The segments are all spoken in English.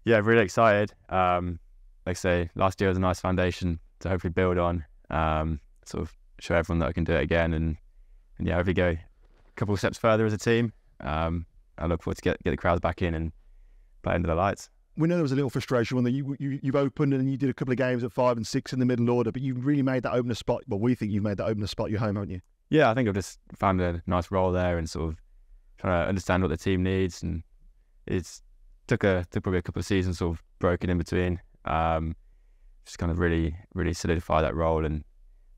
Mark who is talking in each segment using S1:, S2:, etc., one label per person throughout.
S1: Yeah, really excited. Like I say, last year was a nice foundation to hopefully build on. Sort of show everyone that I can do it again, and yeah, hopefully go a couple of steps further as a team. I look forward to get the crowds back in and play under the lights.
S2: We know there was a little frustration when you've opened and you did a couple of games at 5 and 6 in the middle order, but you've really made that opener spot. Well, we think you've made that opener spot your home, haven't you?
S1: Yeah, I think I've just found a nice role there and sort of trying to understand what the team needs, and it's took probably a couple of seasons sort of broken in between. Just kind of really solidify that role, and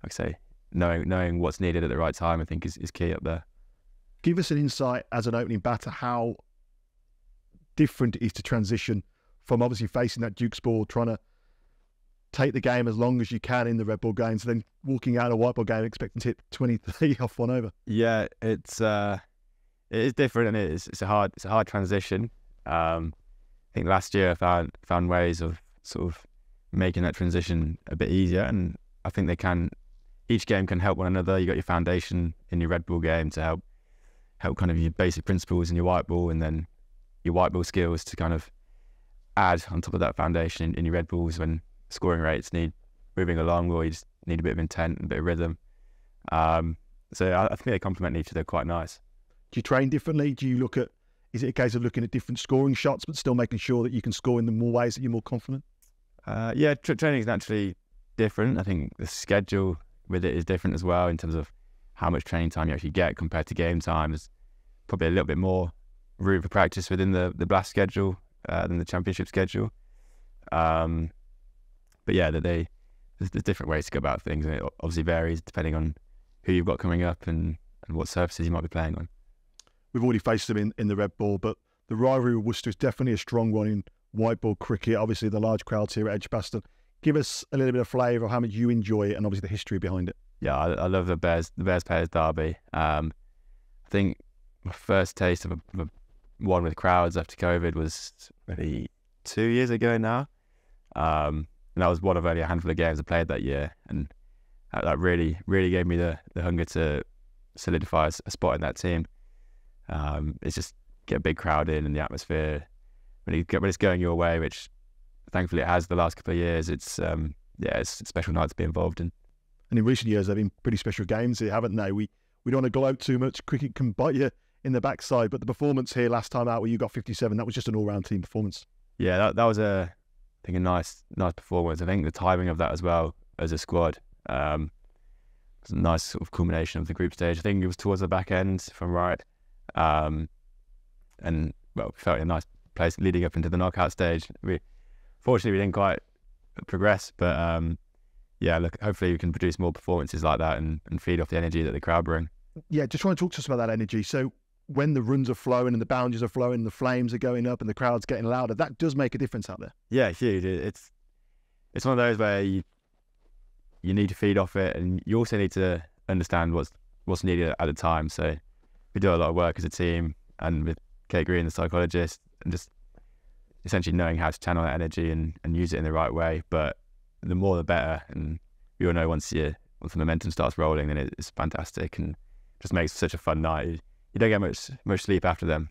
S1: like I say, knowing what's needed at the right time, I think is key up there.
S2: Give us an insight as an opening batter how different it is to transition from obviously facing that Duke's ball, trying to take the game as long as you can in the red ball games, then walking out a white ball game expecting to hit 23 off one over.
S1: Yeah, it is different, and it's a hard transition. I think last year I found ways of sort of making that transition a bit easier, and I think each game can help one another. You got your foundation in your red ball game to help kind of your basic principles in your white ball, and then your white ball skills to kind of add on top of that foundation in your red balls when scoring rates need moving along, or you just need a bit of intent and a bit of rhythm. So I think they complement each other quite nice.
S2: Do you train differently? Is it a case of looking at different scoring shots but still making sure that you can score in the more ways that you're more confident?
S1: Yeah, training is naturally different. I think the schedule with it is different as well in terms of how much training time you actually get compared to game time. There's probably a little bit more room for practice within the blast schedule than the championship schedule. But yeah, there's different ways to go about things, and it obviously varies depending on who you've got coming up and what surfaces you might be playing on.
S2: We've already faced them in the red ball, but the rivalry with Worcester is definitely a strong one in white ball cricket. Obviously, the large crowds here at Edgbaston. Give us a little bit of flavour of how much you enjoy it and obviously the history behind it.
S1: Yeah, I love the Bears Pears derby. I think my first taste of a one with crowds after COVID was maybe 2 years ago now. And that was one of only a handful of games I played that year, and that really gave me the hunger to solidify a spot in that team. It's just get a big crowd in, and the atmosphere when it's going your way, which thankfully it has the last couple of years. It's a special night to be involved in.
S2: And in recent years, they've been pretty special games here, haven't they? We don't want to gloat too much. Cricket can bite you in the backside, but the performance here last time out where you got 57, that was just an all-round team performance.
S1: Yeah, that was I think a nice performance. I think the timing of that as well as a squad was a nice sort of culmination of the group stage. I think it was towards the back end, if I'm right. And well, we felt in a nice place leading up into the knockout stage. Fortunately, we didn't quite progress, but yeah, look, hopefully we can produce more performances like that and feed off the energy that the crowd bring.
S2: Yeah, just want to talk to us about that energy. So when the runs are flowing and the boundaries are flowing, the flames are going up and the crowd's getting louder, that does make a difference out there.
S1: Yeah, huge. It's one of those where you need to feed off it, and you also need to understand what's needed at the time. So we do a lot of work as a team, and with Kate Green, the psychologist, and just essentially knowing how to channel that energy and use it in the right way. But the more the better, and we all know once the momentum starts rolling, then it's fantastic and just makes such a fun night. You don't get much sleep after them.